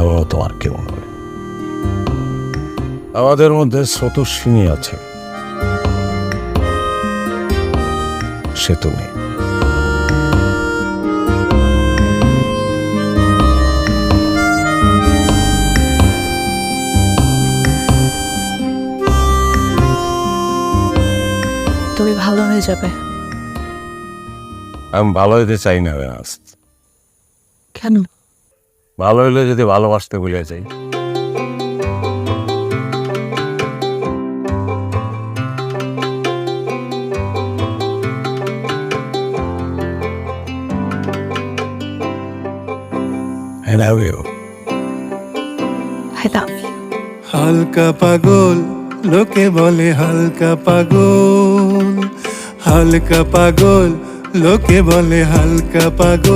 বাবা তোমার কেমন হবে? আমাদের মধ্যে স্রোতস্বিনী আছে, সে তুমি। তুমি ভালো হয়ে যাবে। আমি ভালো হইতে চাই না বেনাস। কেন? ভালো হইলে যদি ভালোবাসতে ভুলে যাই। I love you. I love you. হালকা পাগল, লোকে বলে হালকা পাগল, হালকা পাগল, লোকে বলে হালকা পাগল।